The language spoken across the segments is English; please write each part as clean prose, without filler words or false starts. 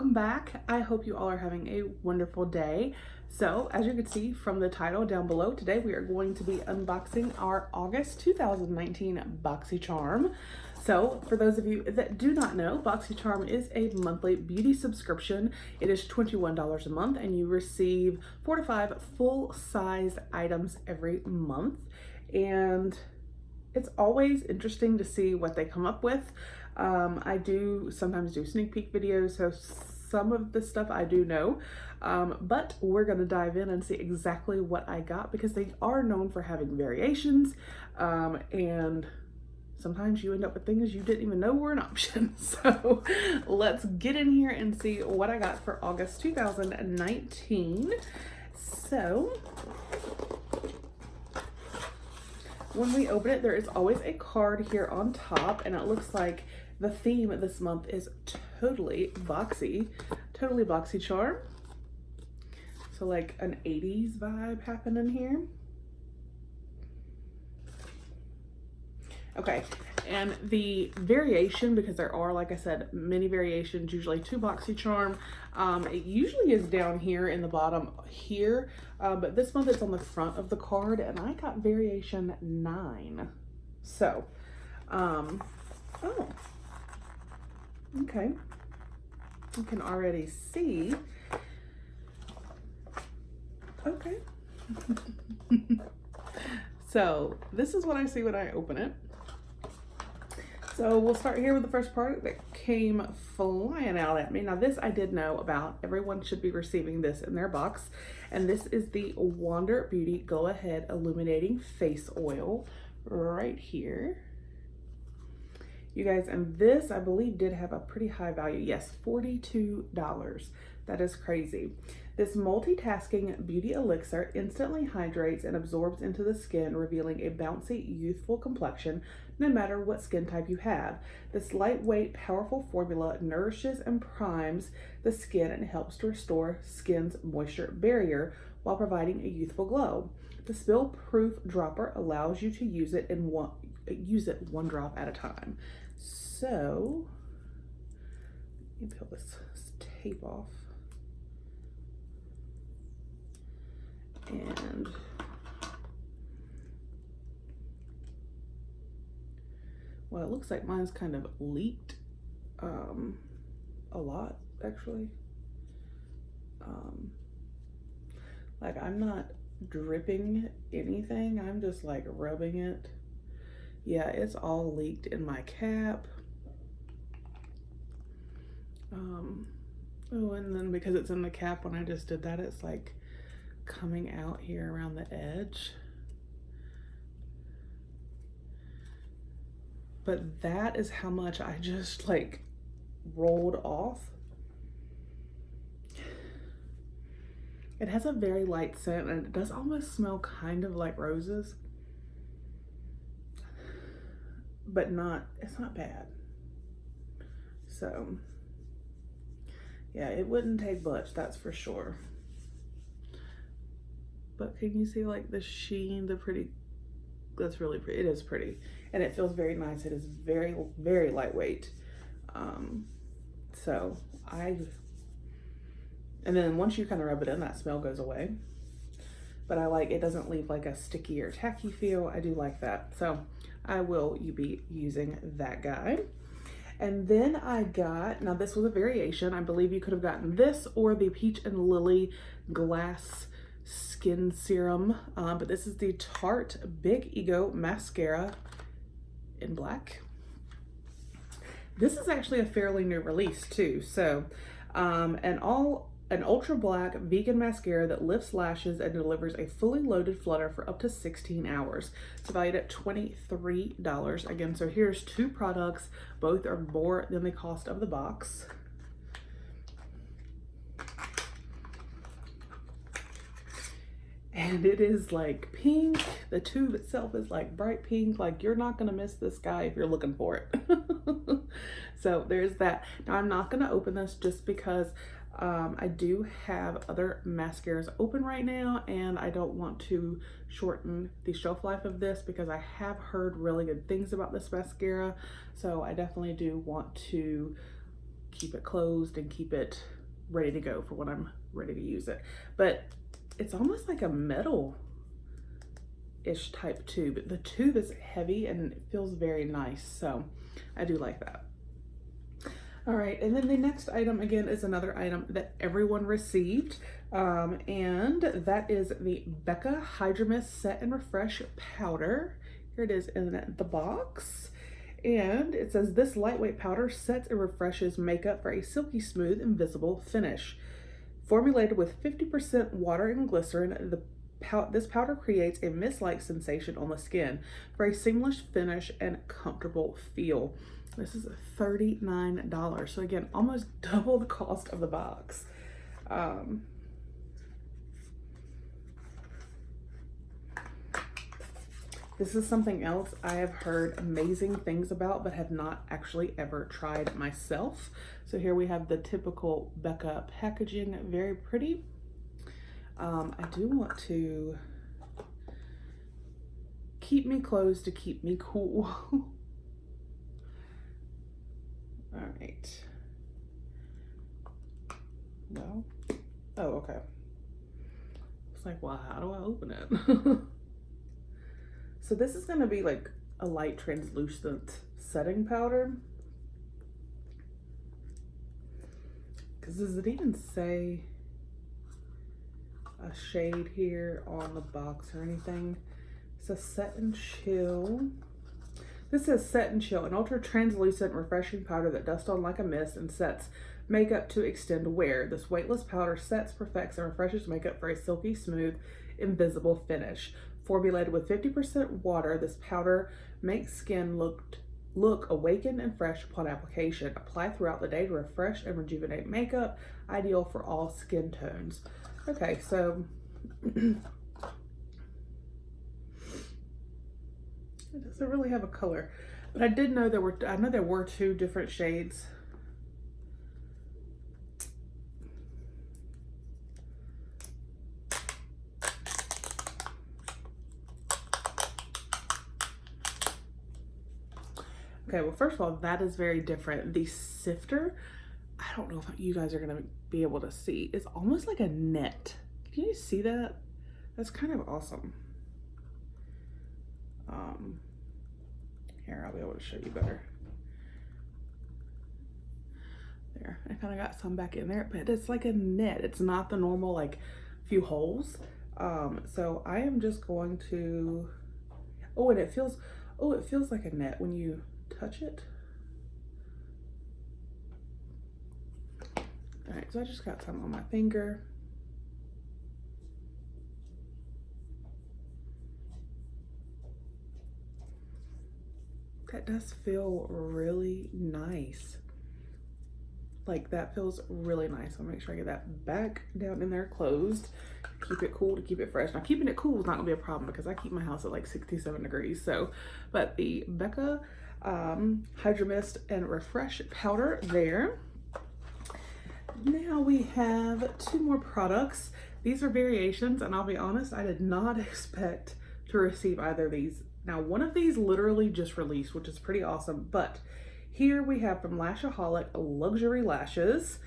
welcome back. I hope you all are having a wonderful day. So as you can see from the title down below, today we are going to be unboxing our August 2019 BoxyCharm. So for those of you that do not know, BoxyCharm is a monthly beauty subscription. It is $21 a month and you receive 4 to 5 full-size items every month. And it's always interesting to see what they come up with. I do sometimes do sneak peek videos, so some of the stuff I do know, but we're gonna dive in and see exactly what I got because they are known for having variations, and sometimes you end up with things you didn't even know were an option. So let's get in here and see what I got for August 2019. So when we open it, there is always a card here on top, and it looks like the theme this month is totally BoxyCharm. So like an 80s vibe happening here. Okay, and the variation, because there are, like I said, many variations, usually to BoxyCharm. It usually is down here in the bottom here, but this month it's on the front of the card, and I got variation 9. So, oh, okay. You can already see. Okay. So this is what I see when I open it. So we'll start here with the first part that came flying out at me. Now this I did know about. Everyone should be receiving this in their box. And this is the Wander Beauty Go Ahead Illuminating Face Oil right here. You guys, and this I believe did have a pretty high value. Yes, $42. That is crazy. This multitasking beauty elixir instantly hydrates and absorbs into the skin, revealing a bouncy, youthful complexion no matter what skin type you have. This lightweight, powerful formula nourishes and primes the skin and helps to restore skin's moisture barrier while providing a youthful glow. The spill-proof dropper allows you to use it one drop at a time. So, let me peel this tape off. And well, it looks like mine's kind of leaked a lot actually. Like I'm not dripping anything, I'm just like rubbing it. Yeah, it's all leaked in my cap. Oh, and then because it's in the cap, when I just did that, it's like coming out here around the edge. But that is how much I just like rolled off. It has a very light scent and it does almost smell kind of like roses, but it's not bad. So yeah, it wouldn't take much, that's for sure. But can you see like the sheen, that's really pretty. It is pretty and it feels very nice. It is very, very lightweight. So and then once you kind of rub it in, that smell goes away. But I like, it doesn't leave like a sticky or tacky feel. I do like that. So I will be using that guy. And then I got, now this was a variation. I believe you could have gotten this or the Peach and Lily Glass Skin Serum. But this is the Tarte Big Ego Mascara in black. This is actually a fairly new release too. So an ultra black vegan mascara that lifts lashes and delivers a fully loaded flutter for up to 16 hours. It's valued at $23. Again, so here's 2 products. Both are more than the cost of the box. And it is like pink. The tube itself is like bright pink. Like you're not gonna miss this guy if you're looking for it. So there's that. Now I'm not gonna open this just because I do have other mascaras open right now and I don't want to shorten the shelf life of this because I have heard really good things about this mascara. So I definitely do want to keep it closed and keep it ready to go for when I'm ready to use it. But it's almost like a metal-ish type tube. The tube is heavy and it feels very nice, so I do like that. All right, and then the next item again is another item that everyone received, and that is the Becca Hydra Mist Set and Refresh Powder. Here it is in the box, and it says this lightweight powder sets and refreshes makeup for a silky smooth invisible finish. Formulated with 50% water and glycerin, this powder creates a mist-like sensation on the skin for a seamless finish and comfortable feel. This is $39, so again, almost double the cost of the box. This is something else I have heard amazing things about, but have not actually ever tried myself. So here we have the typical Becca packaging, very pretty. I do want to keep me closed to keep me cool. All right. Well, oh, okay. It's like, well, how do I open it? So this is gonna be like a light translucent setting powder. Because does it even say a shade here on the box or anything? It says Set and Chill. This says Set and Chill, an ultra translucent refreshing powder that dusts on like a mist and sets makeup to extend wear. This weightless powder sets, perfects, and refreshes makeup for a silky smooth, invisible finish. Formulated with 50% water, this powder makes skin look awakened and fresh upon application. Apply throughout the day to refresh and rejuvenate makeup, ideal for all skin tones. Okay, so it doesn't really have a color, but I did know I know there were two different shades. Okay, well, first of all, that is very different. The sifter, I don't know if you guys are gonna be able to see. It's almost like a net. Can you see that? That's kind of awesome. Here, I'll be able to show you better. There, I kind of got some back in there, but it's like a net. It's not the normal like few holes. So I am just going to, oh, and it feels like a net when you touch it. All right, so I just got some on my finger. That does feel really nice. Like that feels really nice. I'll make sure I get that back down in there closed. Keep it cool to keep it fresh. Now keeping it cool is not gonna be a problem because I keep my house at like 67 degrees. So, but the Becca Hydra Mist and Refresh Powder there. Now we have two more products. These are variations, and I'll be honest, I did not expect to receive either of these. Now, one of these literally just released, which is pretty awesome, but here we have from Lash Aholic Luxury Lashes.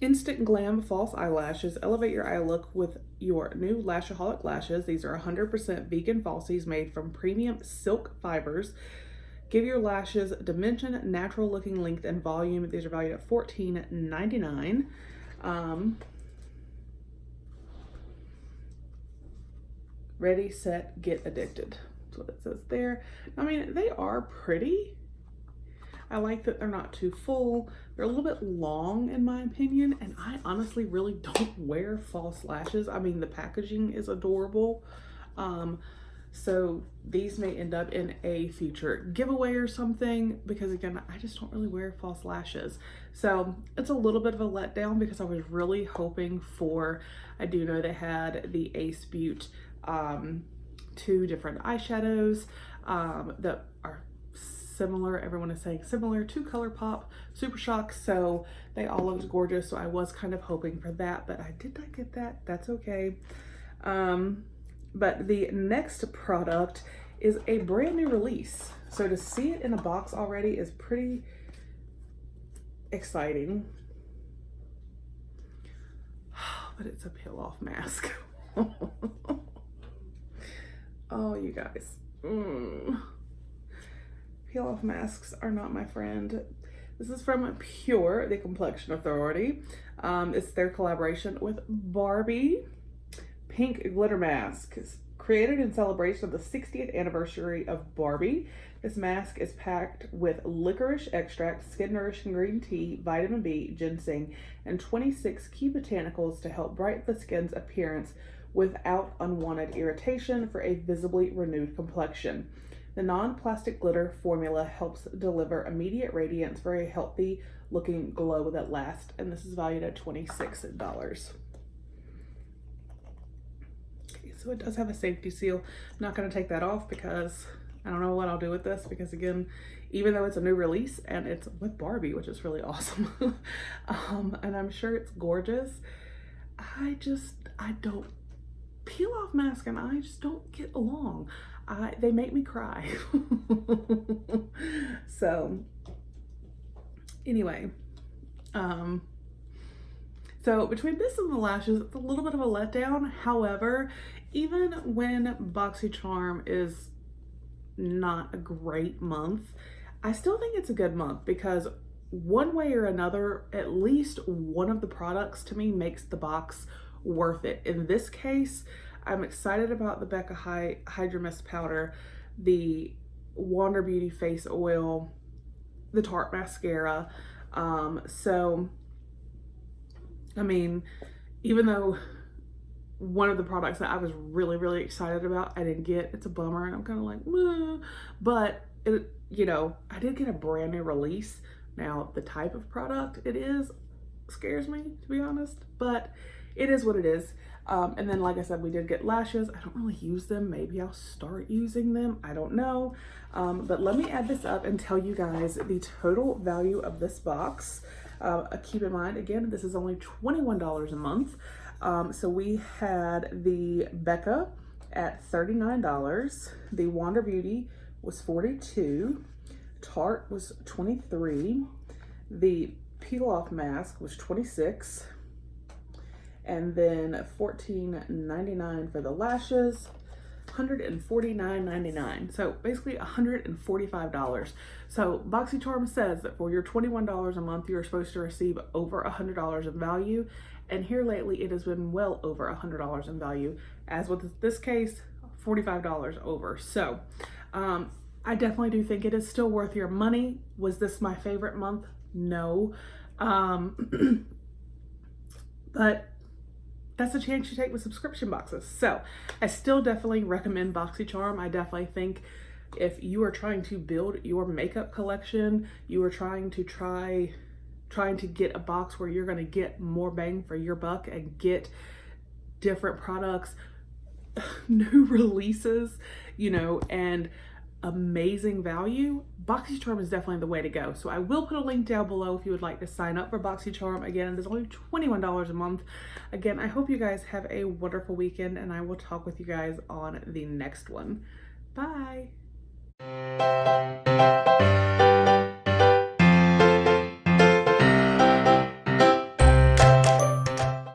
Instant Glam False Eyelashes. Elevate your eye look with your new Lash Aholic lashes. These are 100% vegan falsies made from premium silk fibers. Give your lashes dimension, natural looking length, and volume. These are valued at $14.99. Ready, set, get addicted. That's what it says there. I mean, they are pretty. I like that they're not too full. They're a little bit long in my opinion, and I honestly really don't wear false lashes. I mean, the packaging is adorable. So these may end up in a future giveaway or something, because again, I just don't really wear false lashes. So it's a little bit of a letdown because I was really hoping for, I do know they had the Ace Beauty two different eyeshadows that are similar. Everyone is saying similar to ColourPop Super Shock, so they all looked gorgeous. So I was kind of hoping for that, but I did not get that. That's okay. But the next product is a brand new release. So to see it in a box already is pretty exciting. But it's a peel off mask. Oh, you guys. Peel off masks are not my friend. This is from Pure, the Complexion Authority. It's their collaboration with Barbie. Pink glitter mask is created in celebration of the 60th anniversary of Barbie. This mask is packed with licorice extract, skin nourishing green tea, vitamin B, ginseng, and 26 key botanicals to help brighten the skin's appearance without unwanted irritation for a visibly renewed complexion. The non-plastic glitter formula helps deliver immediate radiance for a healthy looking glow that lasts, and this is valued at $26. Okay, so it does have a safety seal. I'm not going to take that off because I don't know what I'll do with this, because again, even though it's a new release and it's with Barbie, which is really awesome, and I'm sure it's gorgeous, I don't, peel off mask and I just don't get along. They make me cry. So anyway, so between this and the lashes, it's a little bit of a letdown. However, even when BoxyCharm is not a great month, I still think it's a good month, because one way or another, at least one of the products to me makes the box worth it. In this case, I'm excited about the Becca Hydra Mist Powder, the Wander Beauty Face Oil, the Tarte Mascara. So, I mean, even though one of the products that I was really, really excited about, I didn't get, it's a bummer, and I'm kind of like, meh. But, it, you know, I did get a brand new release. Now, the type of product it is scares me, to be honest, but it is what it is. And then, like I said, we did get lashes. I don't really use them. Maybe I'll start using them. I don't know. But let me add this up and tell you guys the total value of this box. Keep in mind, again, this is only $21 a month. So we had the Becca at $39. The Wander Beauty was $42. Tarte was $23. The peel off mask was $26. And then $14.99 for the lashes, $149.99. So basically $145. So BoxyCharm says that for your $21 a month, you're supposed to receive over $100 in value. And here lately, it has been well over $100 in value. As with this case, $45 over. So I definitely do think it is still worth your money. Was this my favorite month? No. But that's a chance you take with subscription boxes. So I still definitely recommend BoxyCharm. I definitely think if you are trying to build your makeup collection, you are trying to get a box where you're going to get more bang for your buck and get different products, new releases, you know, and amazing value, BoxyCharm is definitely the way to go. So I will put a link down below if you would like to sign up for BoxyCharm. Again, it is only $21 a month. Again, I hope you guys have a wonderful weekend, and I will talk with you guys on the next one. Bye.